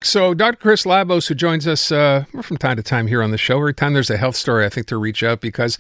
So Dr. Chris Labos, who joins us from time to time here on the show, every time there's a health story, I think to reach out because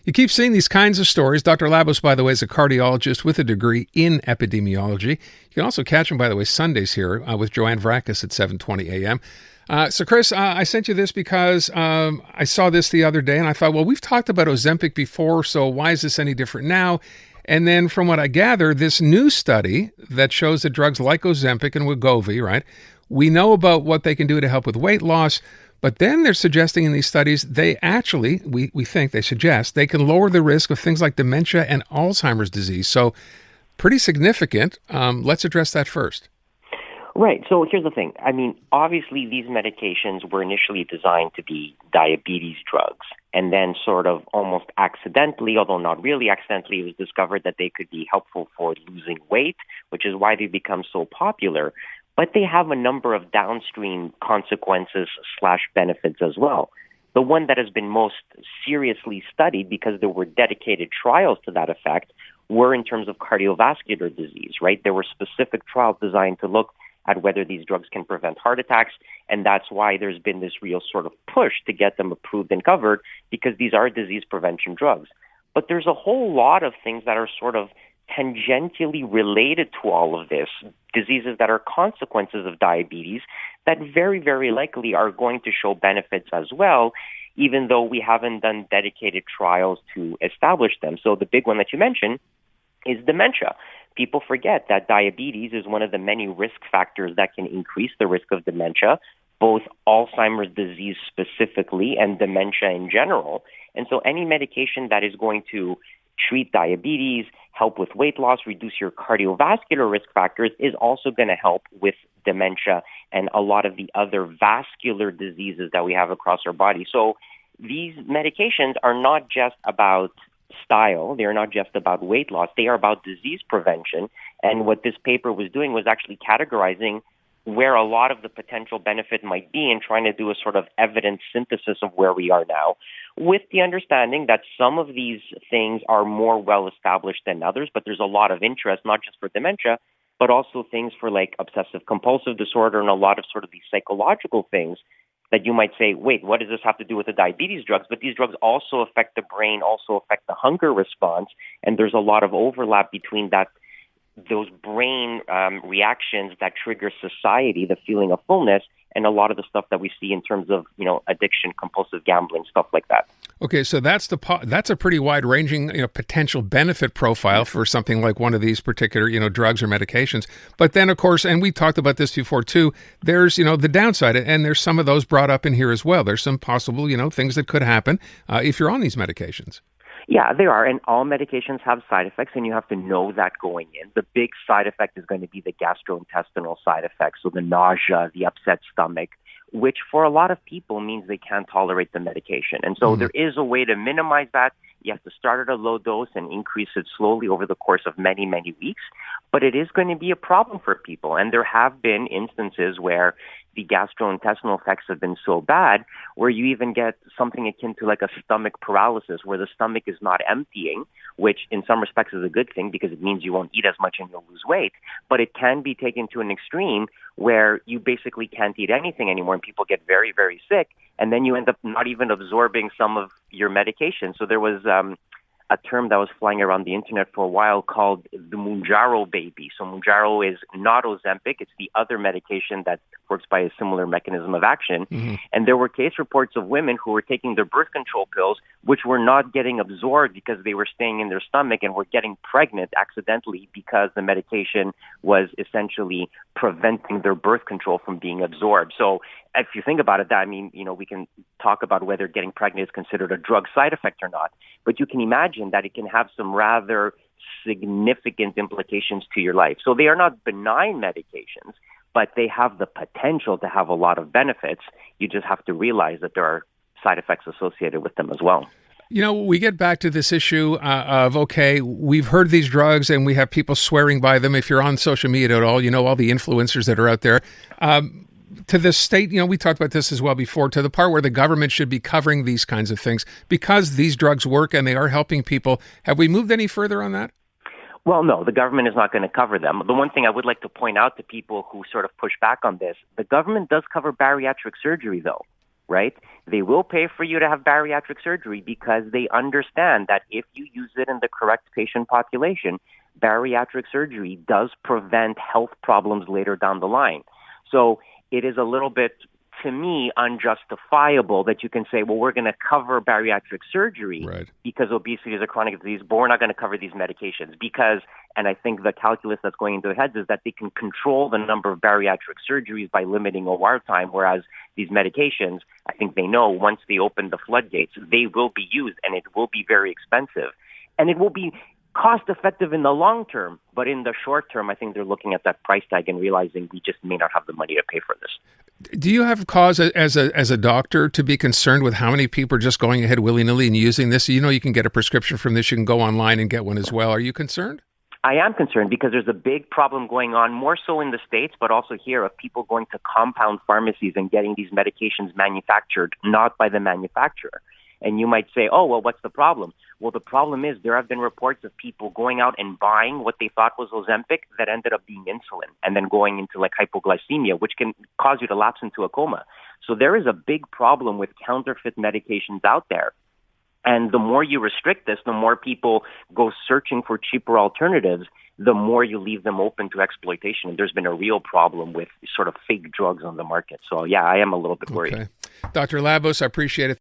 you keep seeing these kinds of stories. Dr. Labos, by the way, is a cardiologist with a degree in epidemiology. You can also catch him, by the way, Sundays here with Joanne Vrakas at 7:20 a.m. So, Chris, I sent you this because I saw this the other day, and I thought, well, we've talked about Ozempic before, so why is this any different now? And then from what I gather, this new study that shows that drugs like Ozempic and Wegovy, right, we know about what they can do to help with weight loss, but then they're suggesting in these studies, they actually, we think they suggest, they can lower the risk of things like dementia and Alzheimer's disease. So pretty significant. Let's address that first. Right. So here's the thing. I mean, obviously, these medications were initially designed to be diabetes drugs. And then sort of almost accidentally, although not really accidentally, it was discovered that they could be helpful for losing weight, which is why they become so popular. But they have a number of downstream consequences / benefits as well. The one that has been most seriously studied, because there were dedicated trials to that effect, were in terms of cardiovascular disease, right? There were specific trials designed to look at whether these drugs can prevent heart attacks, and that's why there's been this real sort of push to get them approved and covered, because these are disease prevention drugs. But there's a whole lot of things that are sort of tangentially related to all of this, diseases that are consequences of diabetes that very, very likely are going to show benefits as well, even though we haven't done dedicated trials to establish them. So the big one that you mentioned is dementia. People forget that diabetes is one of the many risk factors that can increase the risk of dementia, both Alzheimer's disease specifically and dementia in general. And so any medication that is going to treat diabetes, help with weight loss, reduce your cardiovascular risk factors is also going to help with dementia and a lot of the other vascular diseases that we have across our body. So these medications are not just about style. They're not just about weight loss. They are about disease prevention. And what this paper was doing was actually categorizing where a lot of the potential benefit might be and trying to do a sort of evidence synthesis of where we are now, with the understanding that some of these things are more well established than others, but there's a lot of interest, not just for dementia, but also things for like obsessive compulsive disorder and a lot of sort of these psychological things that you might say, wait, what does this have to do with the diabetes drugs? But these drugs also affect the brain, also affect the hunger response, and there's a lot of overlap between those brain reactions that trigger satiety, the feeling of fullness, and a lot of the stuff that we see in terms of, addiction, compulsive gambling, stuff like that. Okay, so that's a pretty wide-ranging, potential benefit profile for something like one of these particular, drugs or medications. But then, of course, and we talked about this before too, there's, the downside, and there's some of those brought up in here as well. There's some possible, things that could happen if you're on these medications. Yeah, there are, and all medications have side effects, and you have to know that going in. The big side effect is going to be the gastrointestinal side effects, so the nausea, the upset stomach, which for a lot of people means they can't tolerate the medication. And so there is a way to minimize that. You have to start at a low dose and increase it slowly over the course of many, many weeks. But it is going to be a problem for people. And there have been instances where the gastrointestinal effects have been so bad where you even get something akin to like a stomach paralysis, where the stomach is not emptying, which in some respects is a good thing because it means you won't eat as much and you'll lose weight. But it can be taken to an extreme where you basically can't eat anything anymore and people get very, very sick. And then you end up not even absorbing some of your medication. So there was a term that was flying around the internet for a while called the Mounjaro baby. So Mounjaro is not Ozempic. It's the other medication that works by a similar mechanism of action. Mm-hmm. And there were case reports of women who were taking their birth control pills, which were not getting absorbed because they were staying in their stomach and were getting pregnant accidentally because the medication was essentially preventing their birth control from being absorbed. So if you think about it, that, I mean, we can talk about whether getting pregnant is considered a drug side effect or not. But you can imagine that it can have some rather significant implications to your life. So they are not benign medications, but they have the potential to have a lot of benefits. You just have to realize that there are side effects associated with them as well. We get back to this issue of, okay, we've heard these drugs and we have people swearing by them. If you're on social media at all, all the influencers that are out there. To the state, we talked about this as well before, to the part where the government should be covering these kinds of things because these drugs work and they are helping people. Have we moved any further on that? Well, no, the government is not going to cover them. The one thing I would like to point out to people who sort of push back on this, the government does cover bariatric surgery, though, right? They will pay for you to have bariatric surgery because they understand that if you use it in the correct patient population, bariatric surgery does prevent health problems later down the line. So it is a little bit, to me, unjustifiable that you can say, well, we're going to cover bariatric surgery because obesity is a chronic disease, but we're not going to cover these medications because, and I think the calculus that's going into their heads is that they can control the number of bariatric surgeries by limiting OR time, whereas these medications, I think they know once they open the floodgates, they will be used and it will be very expensive. And it will be cost effective in the long term, but in the short term, I think they're looking at that price tag and realizing we just may not have the money to pay for this. Do you have cause as a doctor to be concerned with how many people are just going ahead willy-nilly and using this? You know, you can get a prescription from this. You can go online and get one as well. Are you concerned? I am concerned because there's a big problem going on, more so in the States, but also here, of people going to compound pharmacies and getting these medications manufactured, not by the manufacturer. And you might say, oh, well, what's the problem? Well, the problem is there have been reports of people going out and buying what they thought was Ozempic that ended up being insulin and then going into like hypoglycemia, which can cause you to lapse into a coma. So there is a big problem with counterfeit medications out there. And the more you restrict this, the more people go searching for cheaper alternatives, the more you leave them open to exploitation. And there's been a real problem with sort of fake drugs on the market. So, yeah, I am a little bit worried. Okay. Dr. Labos, I appreciate it.